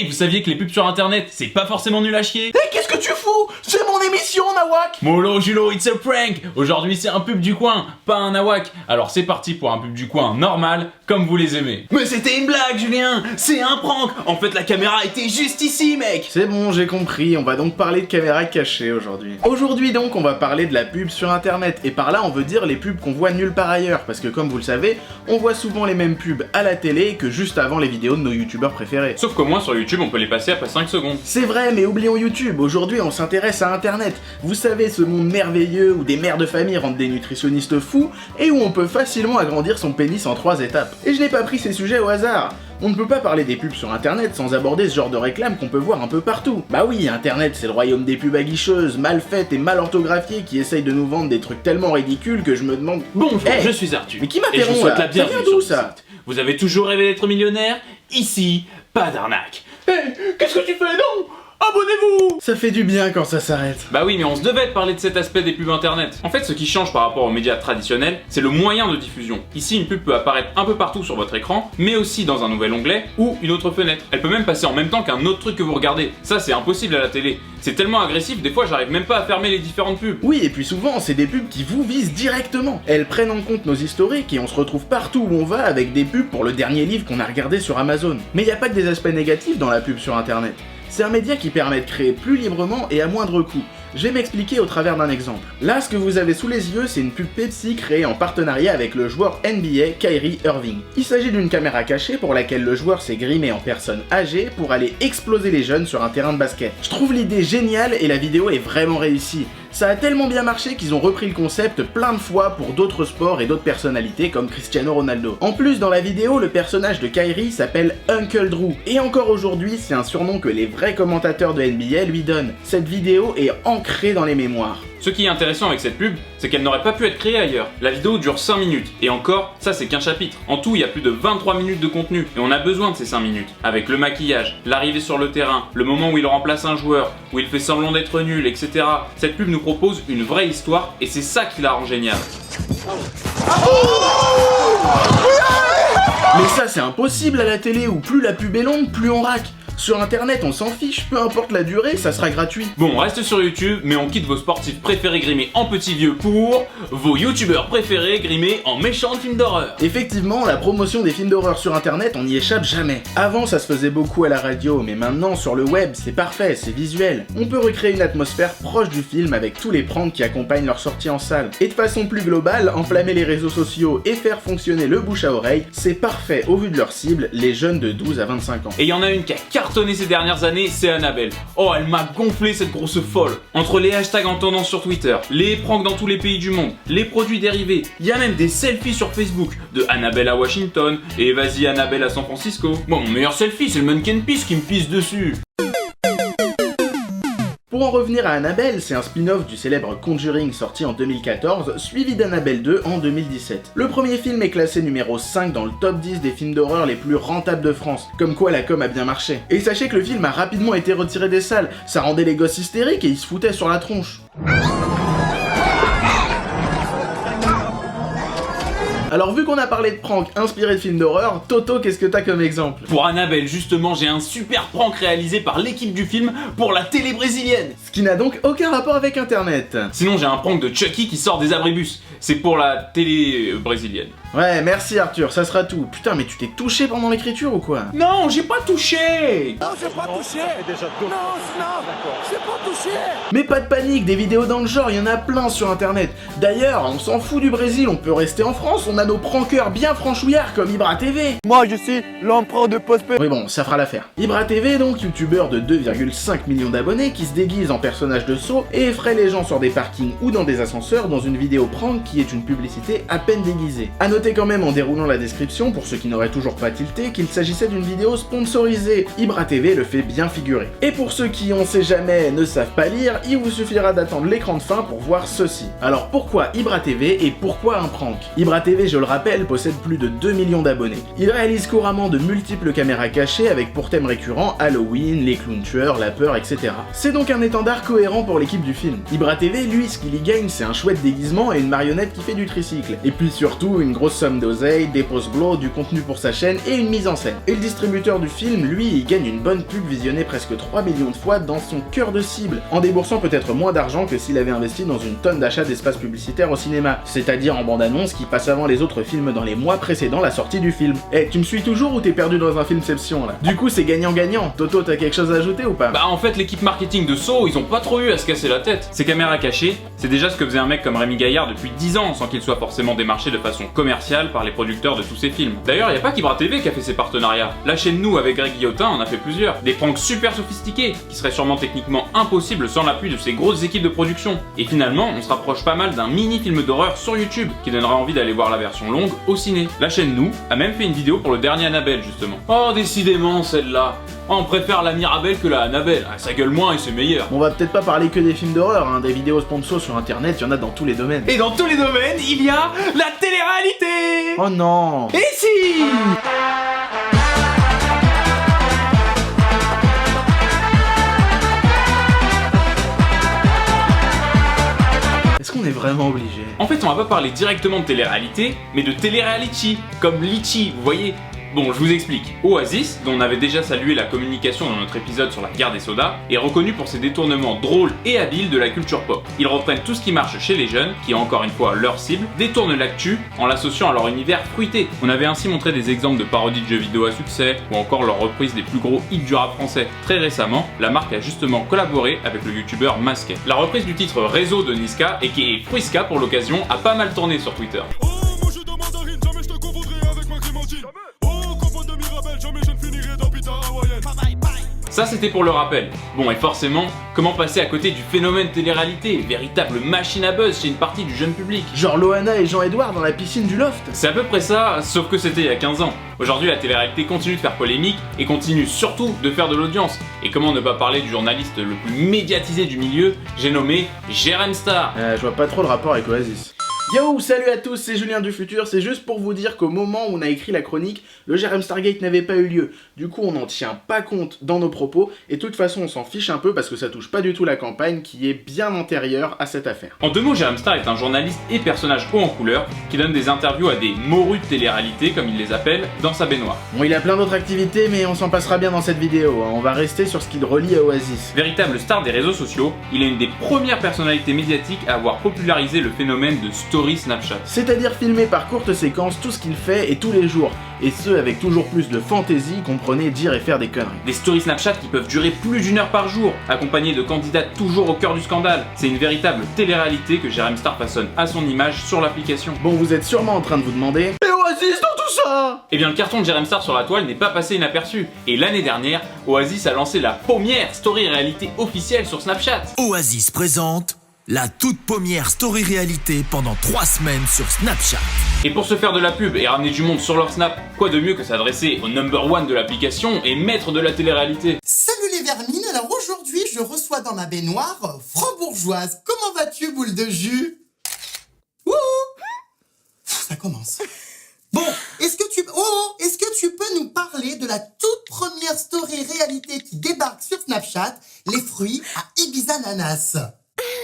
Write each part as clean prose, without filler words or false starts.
Hey, vous saviez que les pubs sur internet, c'est pas forcément nul à chier? Hé, qu'est-ce que tu fous? C'est mon émission, Nawak! Molo, Julo, it's a prank! Aujourd'hui, c'est un pub du coin, pas un nawak. Alors c'est parti pour un pub du coin normal, comme vous les aimez. Mais c'était une blague, Julien! C'est un prank! En fait, la caméra était juste ici, mec! C'est bon, j'ai compris, on va donc parler de caméra cachée aujourd'hui. Aujourd'hui donc, on va parler de la pub sur internet, et par là, on veut dire les pubs qu'on voit nulle part ailleurs, parce que comme vous le savez, on voit souvent les mêmes pubs à la télé que juste avant les vidéos de nos youtubeurs préférés. Sauf qu'au moins sur YouTube, on peut les passer après 5 secondes. C'est vrai, mais oublions YouTube, aujourd'hui on s'intéresse à internet. Vous savez, ce monde merveilleux où des mères de famille rendent des nutritionnistes fous, et où on peut facilement agrandir son pénis en 3 étapes. Et je n'ai pas pris ces sujets au hasard. On ne peut pas parler des pubs sur internet sans aborder ce genre de réclame qu'on peut voir un peu partout. Bah oui, internet c'est le royaume des pubs aguicheuses, mal faites et mal orthographiées qui essayent de nous vendre des trucs tellement ridicules que je me demande... Bonjour, Hey, je suis Arthur. mais qui Et je m'interrompt vous souhaite là? la bienvenue Ça vient sur d'où, le ça? site. Vous avez toujours rêvé d'être millionnaire? Ici, pas d'arnaque. Hey, qu'est-ce que tu fais, non? Abonnez-vous! Ça fait du bien quand ça s'arrête. Bah oui, mais on se devait de parler de cet aspect des pubs internet. En fait, ce qui change par rapport aux médias traditionnels, c'est le moyen de diffusion. Ici, une pub peut apparaître un peu partout sur votre écran, mais aussi dans un nouvel onglet ou une autre fenêtre. Elle peut même passer en même temps qu'un autre truc que vous regardez. Ça, c'est impossible à la télé. C'est tellement agressif, des fois, j'arrive même pas à fermer les différentes pubs. Oui, et puis souvent, c'est des pubs qui vous visent directement. Elles prennent en compte nos historiques et on se retrouve partout où on va avec des pubs pour le dernier livre qu'on a regardé sur Amazon. Mais il n'y a pas que des aspects négatifs dans la pub sur internet. C'est un média qui permet de créer plus librement et à moindre coût. Je vais m'expliquer au travers d'un exemple. Là, ce que vous avez sous les yeux, c'est une pub Pepsi créée en partenariat avec le joueur NBA Kyrie Irving. Il s'agit d'une caméra cachée pour laquelle le joueur s'est grimé en personne âgée pour aller exploser les jeunes sur un terrain de basket. Je trouve l'idée géniale et la vidéo est vraiment réussie. Ça a tellement bien marché qu'ils ont repris le concept plein de fois pour d'autres sports et d'autres personnalités comme Cristiano Ronaldo. En plus, dans la vidéo, le personnage de Kyrie s'appelle Uncle Drew. Et encore aujourd'hui, c'est un surnom que les vrais commentateurs de NBA lui donnent. Cette vidéo est ancrée dans les mémoires. Ce qui est intéressant avec cette pub, c'est qu'elle n'aurait pas pu être créée ailleurs. La vidéo dure 5 minutes, et encore, ça c'est qu'un chapitre. En tout, il y a plus de 23 minutes de contenu, et on a besoin de ces 5 minutes. Avec le maquillage, l'arrivée sur le terrain, le moment où il remplace un joueur, où il fait semblant d'être nul, etc. Cette pub nous propose une vraie histoire, et c'est ça qui la rend géniale. Mais ça c'est impossible à la télé où plus la pub est longue, plus on raque. Sur internet on s'en fiche, peu importe la durée, ça sera gratuit. Bon, on reste sur YouTube, mais on quitte vos sportifs préférés grimés en petits vieux pour vos youtubeurs préférés grimés en méchants films d'horreur. Effectivement, la promotion des films d'horreur sur internet, on n'y échappe jamais. Avant ça se faisait beaucoup à la radio, mais maintenant sur le web, c'est parfait, c'est visuel. On peut recréer une atmosphère proche du film avec tous les pranks qui accompagnent leur sortie en salle. Et de façon plus globale, enflammer les réseaux sociaux et faire fonctionner le bouche à oreille, c'est parfait au vu de leur cible, les jeunes de 12 à 25 ans. Et il y en a une qui a cartonné ces dernières années, c'est Annabelle. Oh, elle m'a gonflé cette grosse folle. Entre les hashtags en tendance sur Twitter, les pranks dans tous les pays du monde, les produits dérivés, il y a même des selfies sur Facebook de Annabelle à Washington et vas-y Annabelle à San Francisco. Bon, mon meilleur selfie, c'est le mannequin pisse qui me pisse dessus. Pour en revenir à Annabelle, c'est un spin-off du célèbre Conjuring sorti en 2014, suivi d'Annabelle 2 en 2017. Le premier film est classé numéro 5 dans le top 10 des films d'horreur les plus rentables de France, comme quoi la com a bien marché. Et sachez que le film a rapidement été retiré des salles, ça rendait les gosses hystériques et ils se foutaient sur la tronche. Alors vu qu'on a parlé de prank inspiré de films d'horreur, Toto, qu'est-ce que t'as comme exemple? Pour Annabelle, justement, j'ai un super prank réalisé par l'équipe du film pour la télé brésilienne. Ce qui n'a donc aucun rapport avec internet. Sinon, j'ai un prank de Chucky qui sort des abribus. C'est pour la télé brésilienne. Ouais, merci Arthur, ça sera tout. Putain, mais tu t'es touché pendant l'écriture ou quoi? Non, j'ai pas touché. Non, j'ai pas touché. Non, j'ai pas touché. Mais pas de panique, des vidéos dans le genre, il y en a plein sur internet. D'ailleurs, on s'en fout du Brésil, on peut rester en France, on a nos prankeurs bien franchouillards comme Ibra TV. Moi, je suis l'empereur de Postpay. Oui bon, ça fera l'affaire. Ibra TV, donc youtubeur de 2,5 millions d'abonnés qui se déguise en personnage de saut et effraie les gens sur des parkings ou dans des ascenseurs dans une vidéo prank qui est une publicité à peine déguisée. A noter quand même en déroulant la description, pour ceux qui n'auraient toujours pas tilté, qu'il s'agissait d'une vidéo sponsorisée. Ibra TV le fait bien figurer. Et pour ceux qui, on sait jamais, ne savent pas lire, il vous suffira d'attendre l'écran de fin pour voir ceci. Alors pourquoi Ibra TV et pourquoi un prank? Ibra TV, je le rappelle, possède plus de 2 millions d'abonnés. Il réalise couramment de multiples caméras cachées avec pour thème récurrent Halloween, les clowns tueurs, la peur, etc. C'est donc un étendard cohérent pour l'équipe du film. Ibra TV, lui, ce qu'il y gagne, c'est un chouette déguisement et une marionnette camionnette qui fait du tricycle. Et puis surtout, une grosse somme d'oseille, des post-glow, du contenu pour sa chaîne et une mise en scène. Et le distributeur du film, lui, il gagne une bonne pub visionnée presque 3 millions de fois dans son cœur de cible, en déboursant peut-être moins d'argent que s'il avait investi dans une tonne d'achats d'espaces publicitaires au cinéma, c'est-à-dire en bande-annonce qui passe avant les autres films dans les mois précédant la sortie du film. Eh, tu me suis toujours ou t'es perdu dans un filmception là? Du coup, c'est gagnant-gagnant. Toto, t'as quelque chose à ajouter ou pas? Bah en fait, l'équipe marketing de Saw, ils ont pas trop eu à se casser la tête. Ces caméras cachées, c'est déjà ce que faisait un mec comme Rémi Gaillard depuis 10 ans sans qu'il soit forcément démarché de façon commerciale par les producteurs de tous ses films. D'ailleurs, y a pas qu'Ibra TV qui a fait ses partenariats. La chaîne Nous avec Greg Guillotin en a fait plusieurs. Des pranks super sophistiqués, qui seraient sûrement techniquement impossibles sans l'appui de ces grosses équipes de production. Et finalement, on se rapproche pas mal d'un mini-film d'horreur sur YouTube, qui donnera envie d'aller voir la version longue au ciné. La chaîne Nous a même fait une vidéo pour le dernier Annabelle justement. Oh décidément celle-là. Oh, on préfère la Mirabelle que la Annabelle. Ah, ça gueule moins et c'est meilleur. On va peut-être pas parler que des films d'horreur, hein. Des vidéos sponsors sur internet, y en a dans tous les domaines. Et dans tous les domaines, il y a la télé-réalité. Oh non! Et si! Est-ce qu'on est vraiment obligé? En fait, on va pas parler directement de télé-réalité, mais de télé-reality, comme Litchi, vous voyez. Bon, je vous explique. Oasis, dont on avait déjà salué la communication dans notre épisode sur la guerre des sodas, est reconnu pour ses détournements drôles et habiles de la culture pop. Ils reprennent tout ce qui marche chez les jeunes, qui est encore une fois leur cible, détournent l'actu en l'associant à leur univers fruité. On avait ainsi montré des exemples de parodies de jeux vidéo à succès, ou encore leur reprise des plus gros hits du rap français. Très récemment, la marque a justement collaboré avec le youtubeur Masquet. La reprise du titre Réseau de Niska, et qui est Fruiska pour l'occasion, a pas mal tourné sur Twitter. Ça c'était pour le rappel. Bon et forcément, comment passer à côté du phénomène télé-réalité, véritable machine à buzz chez une partie du jeune public? Genre Loana et Jean-Edouard dans la piscine du loft? C'est à peu près ça, sauf que c'était il y a 15 ans. Aujourd'hui la télé-réalité continue de faire polémique et continue surtout de faire de l'audience. Et comment ne pas parler du journaliste le plus médiatisé du milieu, j'ai nommé Jérém Star. Je vois pas trop le rapport avec Oasis. Yo, salut à tous, c'est Julien du futur, c'est juste pour vous dire qu'au moment où on a écrit la chronique, le Jérém Stargate n'avait pas eu lieu. Du coup, on n'en tient pas compte dans nos propos, et de toute façon, on s'en fiche un peu parce que ça touche pas du tout la campagne qui est bien antérieure à cette affaire. En 2 mots, Jérém Star est un journaliste et personnage haut en couleur qui donne des interviews à des morus de télé-réalité, comme il les appelle, dans sa baignoire. Bon, il a plein d'autres activités, mais on s'en passera bien dans cette vidéo, hein. On va rester sur ce qu'il relie à Oasis. Véritable star des réseaux sociaux, il est une des premières personnalités médiatiques à avoir popularisé le phénomène de story Snapchat. C'est-à-dire filmer par courtes séquences tout ce qu'il fait et tous les jours, et ce avec toujours plus de fantaisie, comprenez dire et faire des conneries. Des stories Snapchat qui peuvent durer plus d'1 heure par jour, accompagnés de candidats toujours au cœur du scandale. C'est une véritable télé-réalité que Jérém Star façonne à son image sur l'application. Bon, vous êtes sûrement en train de vous demander « Mais Oasis dans tout ça ?» Eh bien le carton de Jérém Star sur la toile n'est pas passé inaperçu, et l'année dernière, Oasis a lancé la première story réalité officielle sur Snapchat. Oasis présente la toute première story réalité pendant 3 semaines sur Snapchat. Et pour se faire de la pub et ramener du monde sur leur Snap, quoi de mieux que s'adresser au number 1 de l'application et maître de la télé-réalité? Salut les vermines, alors aujourd'hui je reçois dans ma baignoire Frambourgeoise. Comment vas-tu, boule de jus? Wouhou! Ça commence. Bon, est-ce que tu peux nous parler de la toute première story réalité qui débarque sur Snapchat, les fruits à Ibiza Ananas?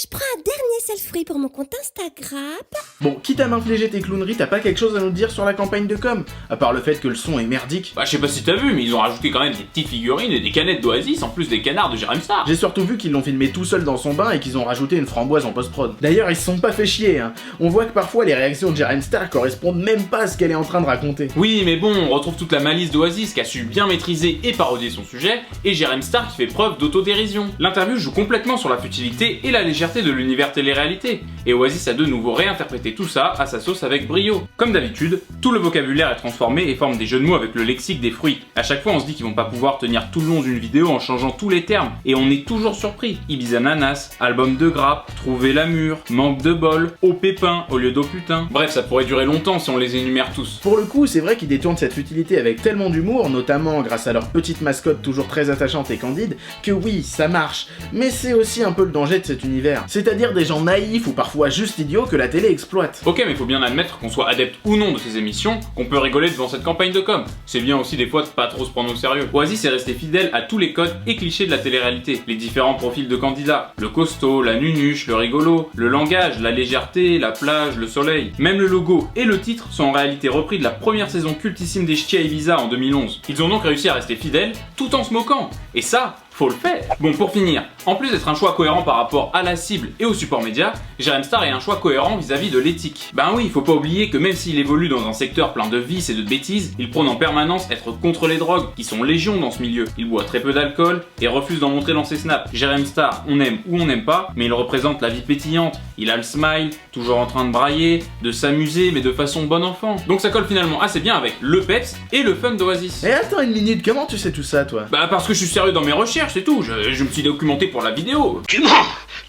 Je prends un dernier selfie pour mon compte Instagram. Bon, quitte à m'infliger tes clowneries, t'as pas quelque chose à nous dire sur la campagne de com? À part le fait que le son est merdique. Bah je sais pas si t'as vu, mais ils ont rajouté quand même des petites figurines et des canettes d'Oasis en plus des canards de Jérém Star. J'ai surtout vu qu'ils l'ont filmé tout seul dans son bain et qu'ils ont rajouté une framboise en post-prod. D'ailleurs, ils se sont pas fait chier, hein. On voit que parfois les réactions de Jérém Star correspondent même pas à ce qu'elle est en train de raconter. Oui, mais bon, on retrouve toute la malice d'Oasis qui a su bien maîtriser et parodier son sujet, et Jérém Star qui fait preuve d'autodérision. L'interview joue complètement sur la futilité et la légèreté de l'univers télé-réalité, et Oasis a de nouveau réinterprété tout ça à sa sauce avec brio. Comme d'habitude, tout le vocabulaire est transformé et forme des jeux de mots avec le lexique des fruits. À chaque fois on se dit qu'ils vont pas pouvoir tenir tout le long d'une vidéo en changeant tous les termes, et on est toujours surpris. Ibiza Ananas, album de grappe, trouver la mûre, manque de bol, au pépin au lieu d'au putain. Bref, ça pourrait durer longtemps si on les énumère tous. Pour le coup, c'est vrai qu'ils détournent cette futilité avec tellement d'humour, notamment grâce à leur petite mascotte toujours très attachante et candide, que oui, ça marche. Mais c'est aussi un peu le danger de cet univers populaire, c'est-à-dire des gens naïfs ou parfois juste idiots que la télé exploite. Ok, mais faut bien admettre qu'on soit adepte ou non de ces émissions, qu'on peut rigoler devant cette campagne de com. C'est bien aussi des fois de pas trop se prendre au sérieux. Oasis est resté fidèle à tous les codes et clichés de la télé-réalité. Les différents profils de candidats, le costaud, la nunuche, le rigolo, le langage, la légèreté, la plage, le soleil. Même le logo et le titre sont en réalité repris de la première saison cultissime des Ch'tis à Ibiza en 2011. Ils ont donc réussi à rester fidèles tout en se moquant. Et ça, faut le faire. Bon, pour finir, en plus d'être un choix cohérent par rapport à la cible et au support média, Jérém Star est un choix cohérent vis-à-vis de l'éthique. Ben oui, faut pas oublier que même s'il évolue dans un secteur plein de vices et de bêtises, il prône en permanence être contre les drogues, qui sont légion dans ce milieu. Il boit très peu d'alcool et refuse d'en montrer dans ses snaps. Jérém Star, on aime ou on n'aime pas, mais il représente la vie pétillante. Il a le smile, toujours en train de brailler, de s'amuser, mais de façon bon enfant. Donc ça colle finalement assez bien avec le peps et le fun d'Oasis. Et attends une minute, comment tu sais tout ça, toi? Bah parce que je suis sérieux dans mes recherches, c'est tout. Je me suis documenté pour la vidéo. Tu mens,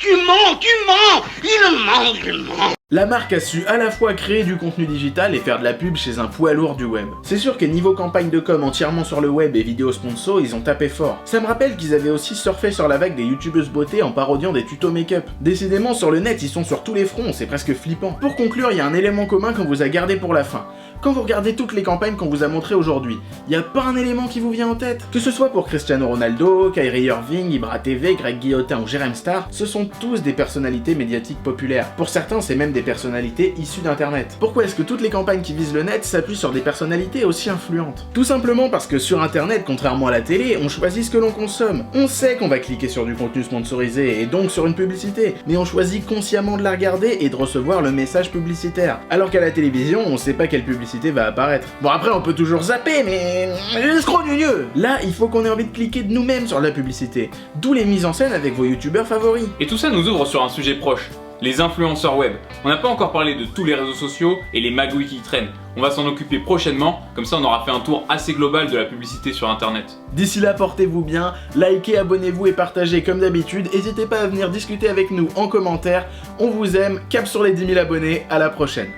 il ment. La marque a su à la fois créer du contenu digital et faire de la pub chez un poids lourd du web. C'est sûr que niveau campagne de com entièrement sur le web et vidéos sponsor, ils ont tapé fort. Ça me rappelle qu'ils avaient aussi surfé sur la vague des youtubeuses beauté en parodiant des tutos make-up. Décidément, sur le net, ils sont sur tous les fronts, c'est presque flippant. Pour conclure, il y a un élément commun qu'on vous a gardé pour la fin. Quand vous regardez toutes les campagnes qu'on vous a montrées aujourd'hui, y a pas un élément qui vous vient en tête. Que ce soit pour Cristiano Ronaldo, Kyrie Irving, Ibra TV, Greg Guillotin ou Jérém Star, ce sont tous des personnalités médiatiques populaires. Pour certains, c'est même des personnalités issues d'internet. Pourquoi est-ce que toutes les campagnes qui visent le net s'appuient sur des personnalités aussi influentes? Tout simplement parce que sur internet, contrairement à la télé, on choisit ce que l'on consomme. On sait qu'on va cliquer sur du contenu sponsorisé et donc sur une publicité, mais on choisit consciemment de la regarder et de recevoir le message publicitaire. Alors qu'à la télévision, on sait pas quelle publicité va apparaître. Bon, après on peut toujours zapper, mais escroc gneugneux. Là, il faut qu'on ait envie de cliquer de nous-mêmes sur la publicité. D'où les mises en scène avec vos youtubeurs favoris. Et tout ça nous ouvre sur un sujet proche, les influenceurs web. On n'a pas encore parlé de tous les réseaux sociaux et les magouilles qui traînent. On va s'en occuper prochainement, comme ça on aura fait un tour assez global de la publicité sur internet. D'ici là, portez-vous bien, likez, abonnez-vous et partagez comme d'habitude. N'hésitez pas à venir discuter avec nous en commentaire. On vous aime, cap sur les 10 000 abonnés, à la prochaine.